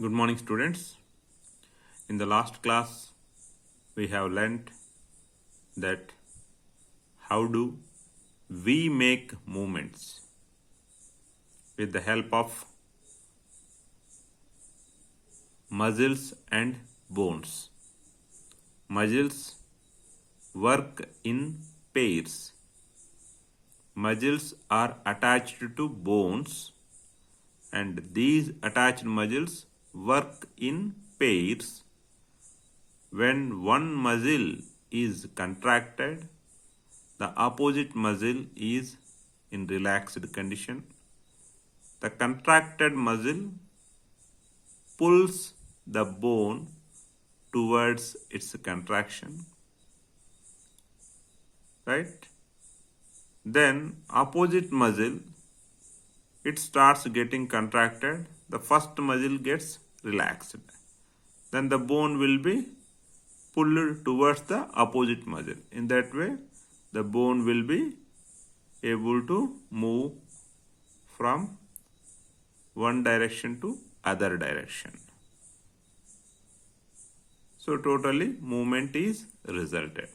Good morning, students. In the last class, we have learnt that how do we make movements with the help of muscles and bones. Muscles work in pairs. Muscles are attached to bones, and these attached muscles work in pairs. When one muscle is contracted, the opposite muscle is in relaxed condition. The contracted muscle pulls the bone towards its contraction, right? Then opposite muscle, it starts getting contracted. The first muscle gets relaxed. Then the bone will be pulled towards the opposite muscle. In that way, the bone will be able to move from one direction to other direction. So totally movement is resulted.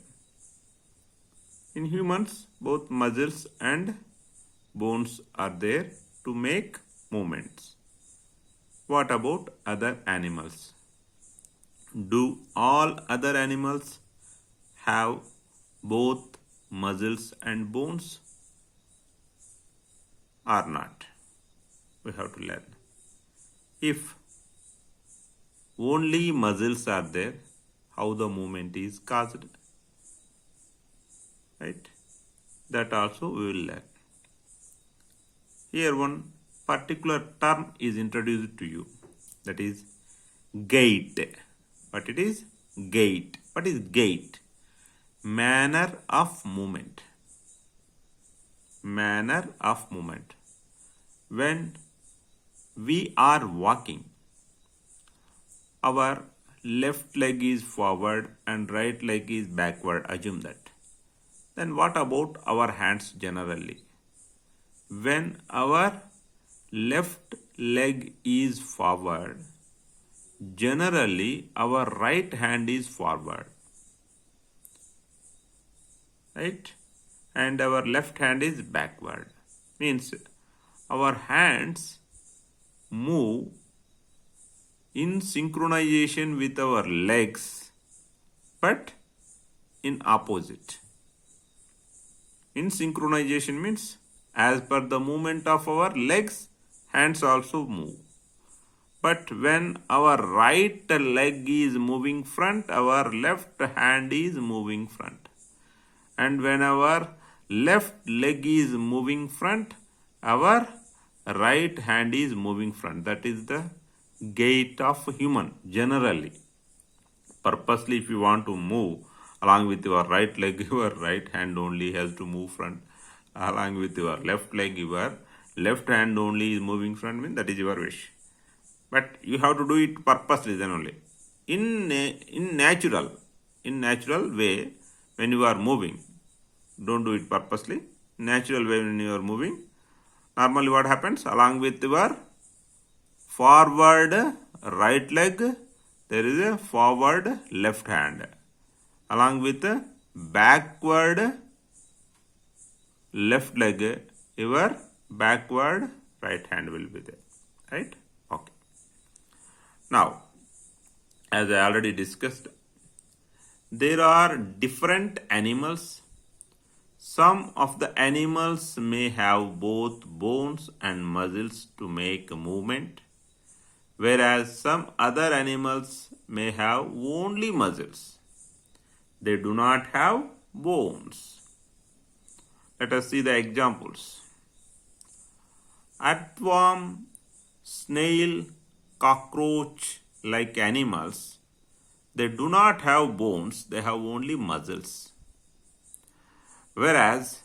In humans, both muscles and bones are there to make movements. What about other animals? Do all other animals have both muscles and bones or not? We have to learn. If only muscles are there, how the movement is caused? Right? That also we will learn. Here one particular term is introduced to you, that is gait. What it is? Gait. What is gait? Manner of movement. Manner of movement. When we are walking, our left leg is forward and right leg is backward. Assume that. Then what about our hands generally? When our left leg is forward, generally our right hand is forward, right? And our left hand is backward. Means our hands move in synchronization with our legs, but in opposite. In synchronization means as per the movement of our legs, hands also move. But when our right leg is moving front, our left hand is moving front. And when our left leg is moving front, our right hand is moving front. That is the gait of human generally. Purposely, if you want to move along with your right leg, your right hand only has to move front. Along with your left leg, your left hand only is moving front. Means that is your wish. But you have to do it purposely then only. In natural way, when you are moving, don't do it purposely. Natural way when you are moving, normally what happens? Along with your forward right leg, there is a forward left hand. Along with the backward left leg, your backward right hand will be there. Right? Okay. Now, as I already discussed, there are different animals. Some of the animals may have both bones and muscles to make a movement, whereas some other animals may have only muscles. They do not have bones. Let us see the examples. Earthworm, snail, cockroach like animals, they do not have bones, they have only muscles. Whereas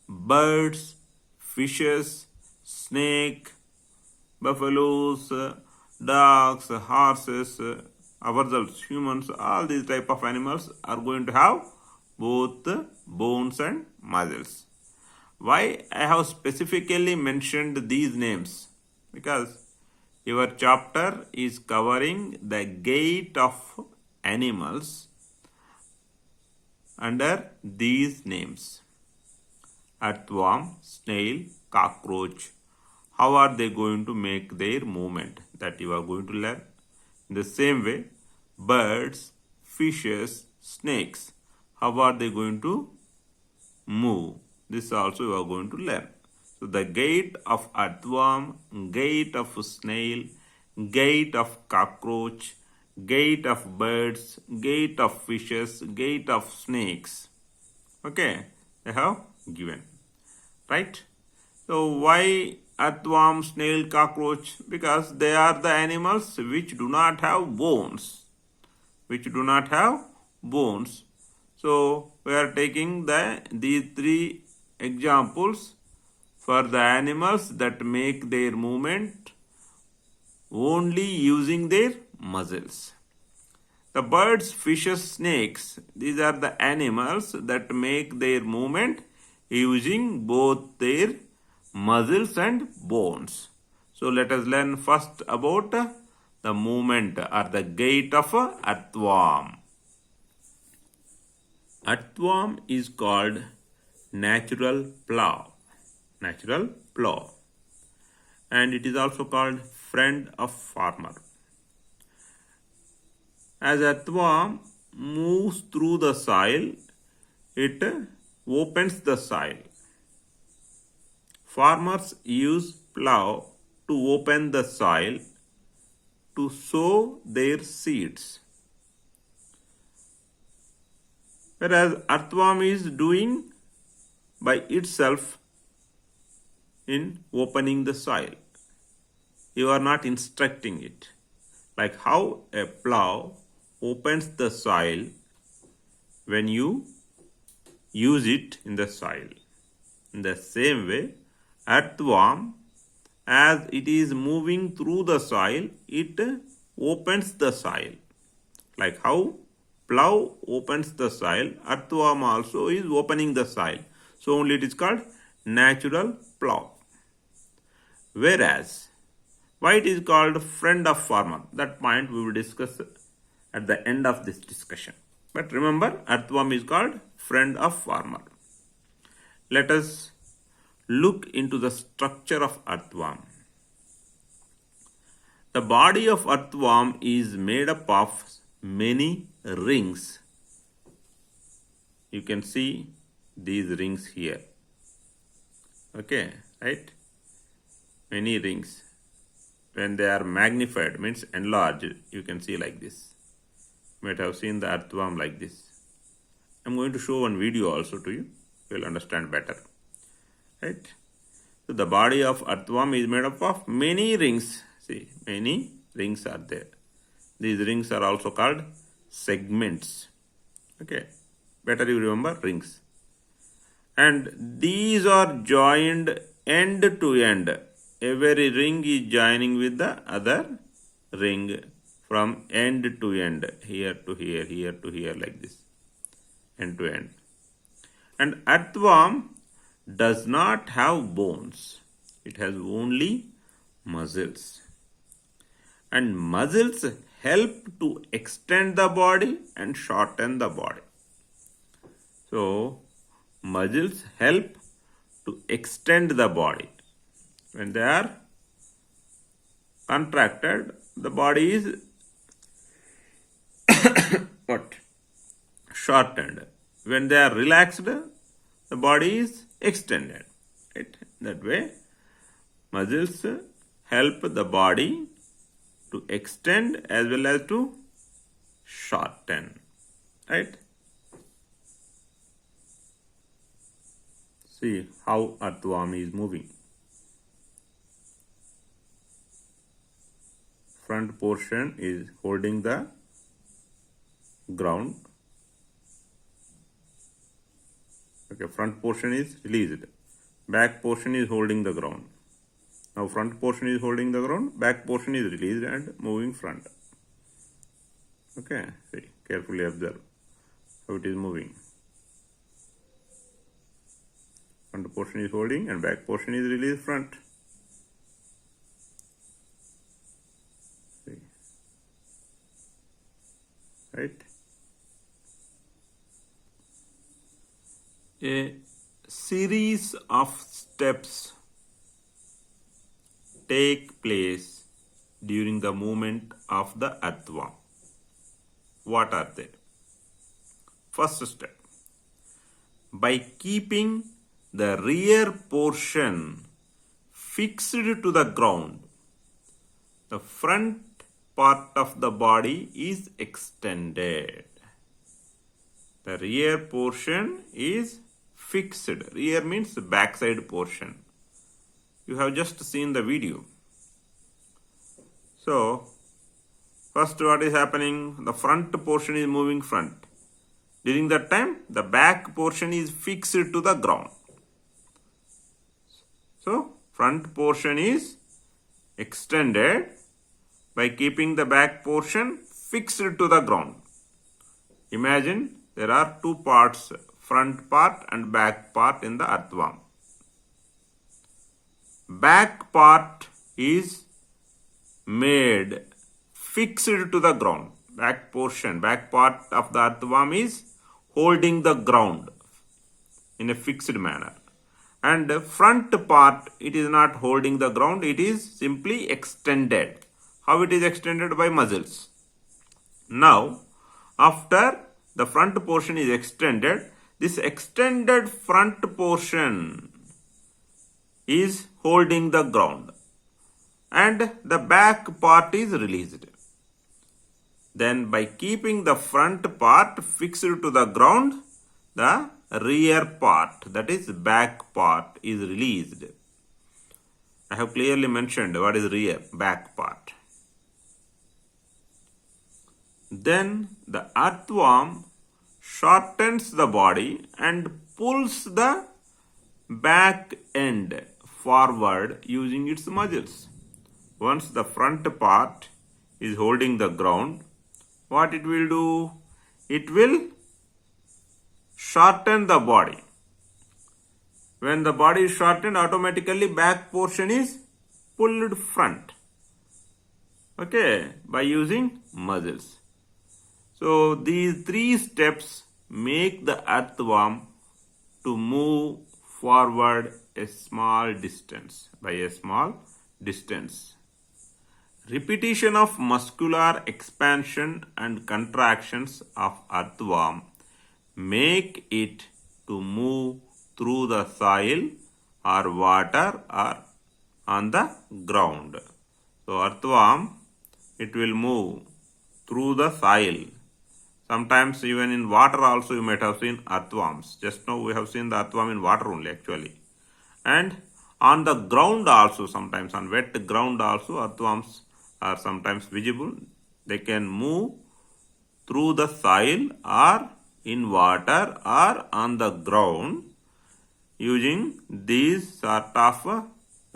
birds, fishes, snake, buffaloes, dogs, horses, ourselves, humans, all these type of animals are going to have both bones and muscles. Why I have specifically mentioned these names? Because Your chapter is covering the gait of animals under these names: earthworm, snail, cockroach. How are they going to make their movement? That you are going to learn. In the same way, birds, fishes, snakes, how are they going to move? This also you are going to learn. So the gait of earthworm, gait of snail, gait of cockroach, gait of birds, gait of fishes, gait of snakes. Okay, they have given, right? So why earthworm, snail, cockroach? Because they are the animals which do not have bones. Which do not have bones. So we are taking these three examples for the animals that make their movement only using their muscles. The birds, fishes, snakes, these are the animals that make their movement using both their muscles and bones. So let us learn first about the movement or the gait of earthworm. Earthworm is called natural plow. Natural plow. And it is also called friend of farmer. As earthworm moves through the soil, it opens the soil. Farmers use plow to open the soil to sow their seeds. Whereas earthworm is doing by itself in opening the soil. You are not instructing it. Like how a plow opens the soil when you use it in the soil. In the same way, earthworm, as it is moving through the soil, it opens the soil. Like how plow opens the soil, earthworm also is opening the soil. So only it is called natural plow. Whereas, why it is called friend of farmer? That point we will discuss at the end of this discussion. But remember, earthworm is called friend of farmer. Let us look into the structure of earthworm. The body of earthworm is made up of many rings. You can see these rings here. Okay, right? Many rings. When they are magnified, means enlarged, you can see like this. You might have seen the earthworm like this. I'm going to show one video also to you. You will understand better. Right? So the body of earthworm is made up of many rings. See, many rings are there. These rings are also called segments. Okay. Better you remember rings. And these are joined end to end. Every ring is joining with the other ring from end to end. Here to here, here to here, like this. End to end. And earthworm does not have bones. It has only muscles. And muscles help to extend the body and shorten the body. So, muscles help to extend the body. When they are contracted, the body is what? Shortened. When they are relaxed, the body is extended. Right? That way, muscles help the body to extend as well as to shorten. Right? See how earthworm is moving. Front portion is holding the ground. Okay, front portion is released. Back portion is holding the ground. Now front portion is holding the ground, back portion is released and moving front. Okay, see, carefully observe how it is moving. Front portion is holding and back portion is released front. right? A series of steps take place during the movement of the earthworm. What are they? First step, by keeping the rear portion fixed to the ground, the front part of the body is extended. The rear portion is fixed. Rear means the backside portion. You have just seen the video. So, first what is happening? The front portion is moving front. During that time, the back portion is fixed to the ground. So, front portion is extended by keeping the back portion fixed to the ground. Imagine there are two parts, front part and back part in the earthworm. Back part is made fixed to the ground. Back portion, back part of the earthworm is holding the ground in a fixed manner. And the front part, it is not holding the ground, it is simply extended. How it is extended? By muscles. Now, after the front portion is extended, this extended front portion is holding the ground and the back part is released. Then by keeping the front part fixed to the ground, the rear part, that is back part, is released. I have clearly mentioned what is rear, back part. Then the earthworm shortens the body and pulls the back end forward using its muscles. Once the front part is holding the ground, what it will do? It will shorten the body. When the body is shortened, automatically back portion is pulled front. Okay, by using muscles. So these three steps make the earthworm to move forward a small distance, by a small distance. Repetition of muscular expansion and contractions of earthworm make it to move through the soil or water or on the ground. So earthworm, it will move through the soil. Sometimes even in water also you might have seen earthworms. Just now we have seen the earthworm in water only actually. And on the ground also, sometimes on wet ground also, earthworms are sometimes visible. They can move through the soil or in water or on the ground using these sort of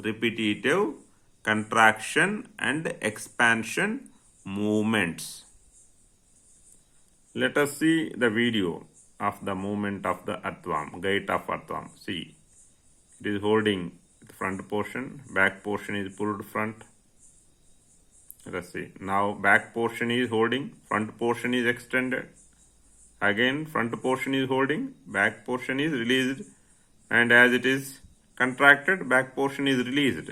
repetitive contraction and expansion movements. Let us see the video of the movement of the earthworm, gait of earthworm. See, it is holding the front portion, back portion is pulled front. Let us see. Now back portion is holding, front portion is extended. Again front portion is holding, back portion is released, and as it is contracted, back portion is released.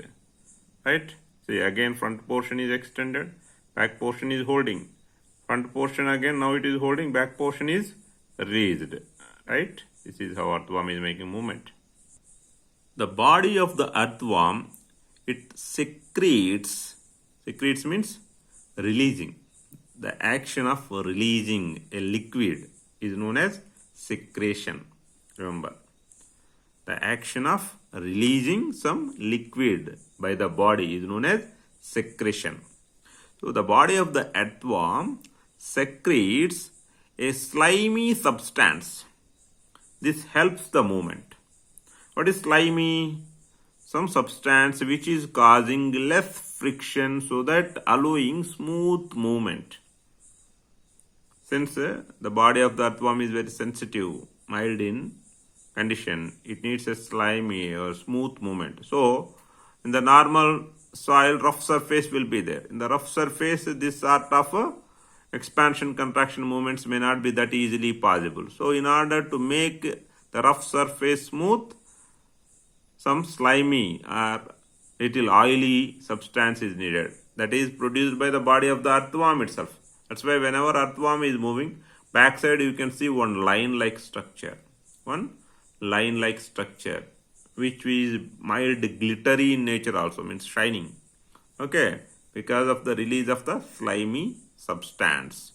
Right? See, again front portion is extended, back portion is holding. Front portion again, now it is holding, back portion is raised. Right? This is how earthworm is making movement. The body of the earthworm, it secretes means releasing. The action of releasing a liquid is known as secretion. Remember, the action of releasing some liquid by the body is known as secretion. So the body of the earthworm secretes a slimy substance. This helps the movement. What is slimy? Some substance which is causing less friction so that allowing smooth movement. Since the body of the earthworm is very sensitive, mild in condition, it needs a slimy or smooth movement. So in the normal soil, rough surface will be there. In the rough surface, this sort of expansion contraction movements may not be that easily possible. So in order to make the rough surface smooth, some slimy or little oily substance is needed, that is produced by the body of the earthworm itself. That's why whenever earthworm is moving, backside you can see one line-like structure, which is mild glittery in nature, also means shining. Okay, because of the release of the slimy substance.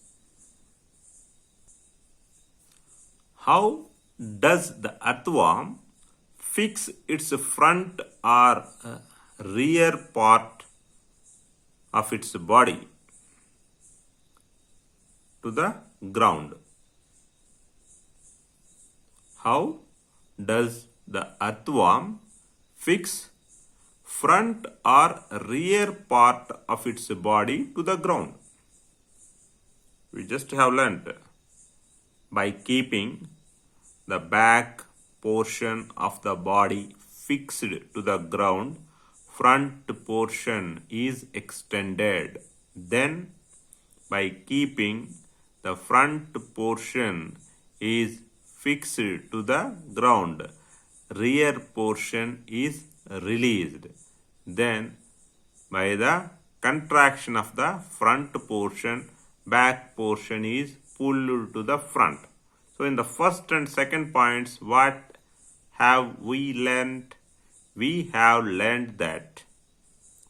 How does the earthworm fix its front or rear part of its body to the ground? How does the earthworm fix front or rear part of its body to the ground? We just have learnt by keeping the back portion of the body fixed to the ground, front portion is extended. Then by keeping the front portion is fixed to the ground, rear portion is released. Then by the contraction of the front portion, back portion is pulled to the front. So in the first and second points, what have we learned? We have learned that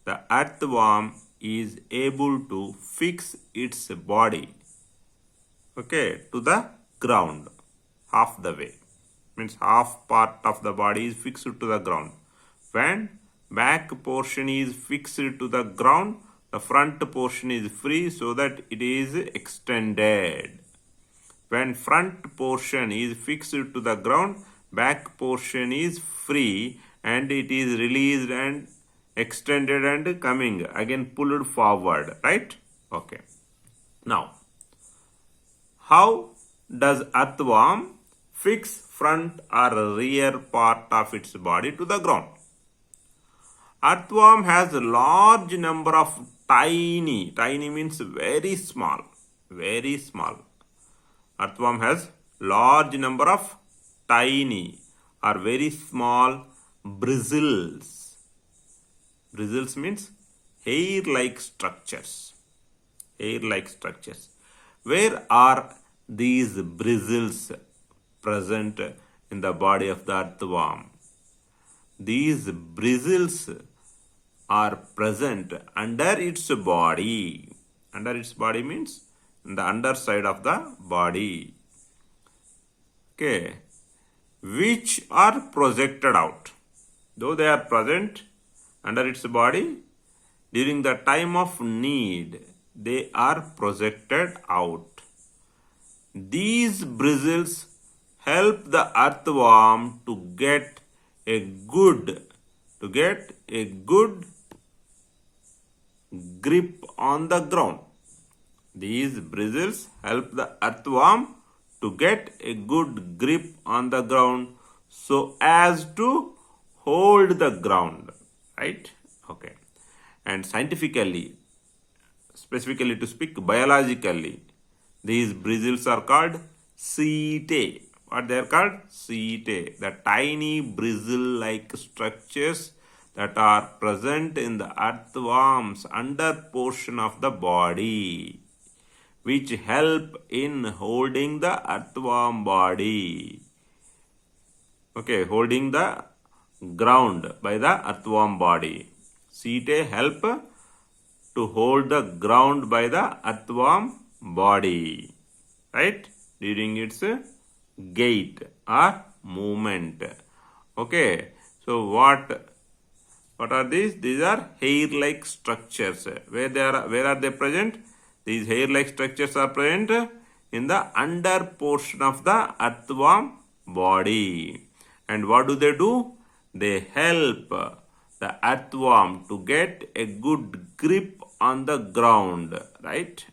the earthworm is able to fix its body, okay, to the ground half the way. Means half part of the body is fixed to the ground. When back portion is fixed to the ground, the front portion is free so that it is extended. When front portion is fixed to the ground, back portion is free and it is released and extended and coming again pulled forward, right? Okay. Now, how does earthworm fix front or rear part of its body to the ground? Earthworm has a large number of tiny means very small. Earthworm has large number of tiny or very small bristles. Bristles means hair-like structures. Where are these bristles present in the body of the earthworm? These bristles are present under its body. Under its body means in the underside of the body. Okay. Which are projected out. Though they are present under its body, during the time of need, they are projected out. These bristles help the earthworm to get a good grip on the ground. These bristles help the earthworm to get a good grip on the ground so as to hold the ground, right? Okay. And scientifically, specifically to speak biologically, these bristles are called setae. What they are called? Setae. The tiny bristle-like structures that are present in the earthworm's under portion of the body, which help in holding the earthworm body. Okay, holding the ground by the earthworm body. Setae help to hold the ground by the earthworm body, right, during its gait or movement. Okay, so what are these? These are hair-like structures. Where are they present? These hair-like structures are present in the under portion of the earthworm body. And what do? They help the earthworm to get a good grip on the ground, right?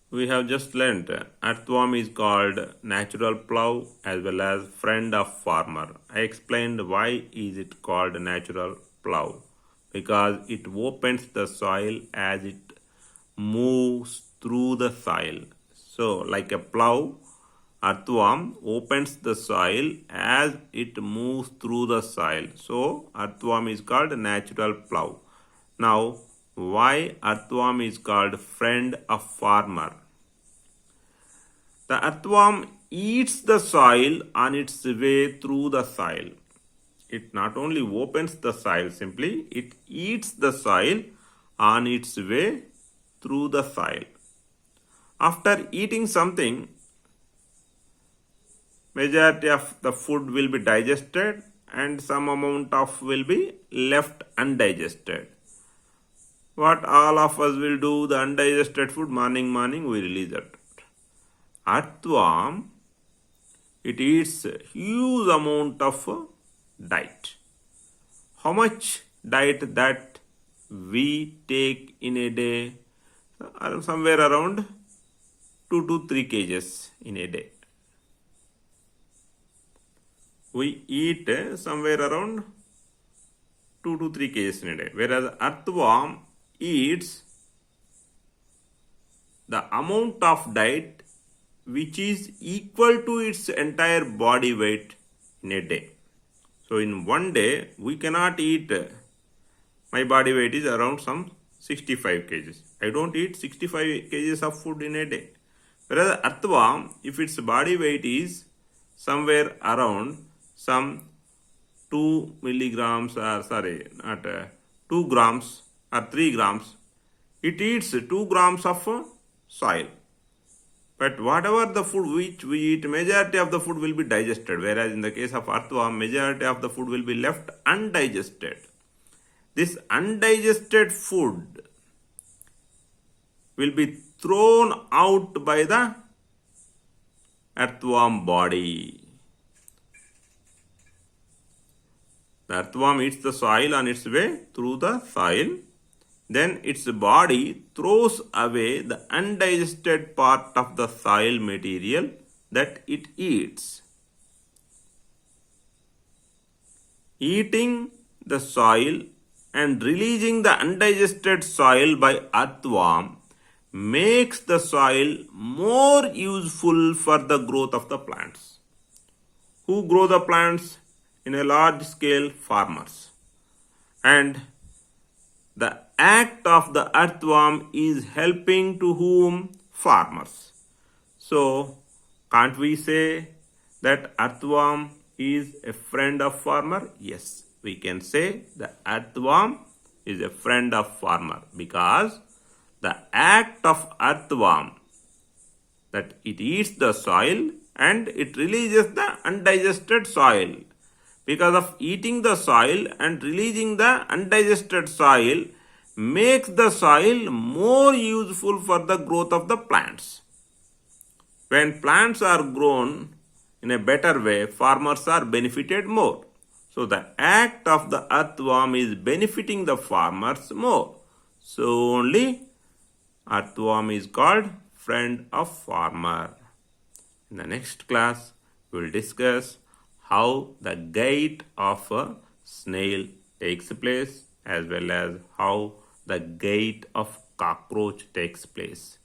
We have just learnt earthworm is called natural plow as well as friend of farmer. I explained why is it called natural plow. Because it opens the soil as it moves through the soil. So, like a plow, earthworm opens the soil as it moves through the soil. So, earthworm is called a natural plow. Now, why earthworm is called friend of farmer? The earthworm eats the soil on its way through the soil. It not only opens the soil simply, it eats the soil on its way through the soil. After eating something, majority of the food will be digested and some amount of will be left undigested. What all of us will do, the undigested food, morning we release it. Earthworm, it eats huge amount of diet. How much diet that we take in a day? Somewhere around 2 to 3 kgs in a day. We eat somewhere around 2 to 3 kgs in a day. Whereas earthworm eats the amount of diet which is equal to its entire body weight in a day. So in one day, we cannot eat, my body weight is around some 65 kgs. I don't eat 65 kgs of food in a day. Whereas earthworm, if its body weight is somewhere around some 2 milligrams, or 2 grams or 3 grams, it eats 2 grams of soil. But whatever the food which we eat, majority of the food will be digested. Whereas in the case of earthworm, majority of the food will be left undigested. This undigested food will be thrown out by the earthworm body. The earthworm eats the soil on its way through the soil. Then its body throws away the undigested part of the soil material that it eats. Eating the soil and releasing the undigested soil by earthworm makes the soil more useful for the growth of the plants. Who grow the plants in a large scale? Farmers. And the act of the earthworm is helping to whom? Farmers. So, can't we say that earthworm is a friend of farmer? Yes, we can say the earthworm is a friend of farmer because the act of earthworm, that it eats the soil and it releases the undigested soil. Because of eating the soil and releasing the undigested soil makes the soil more useful for the growth of the plants. When plants are grown in a better way, farmers are benefited more. So the act of the earthworm is benefiting the farmers more. So only earthworm is called friend of farmer. In the next class, we will discuss how the gait of a snail takes place as well as how the gait of cockroach takes place.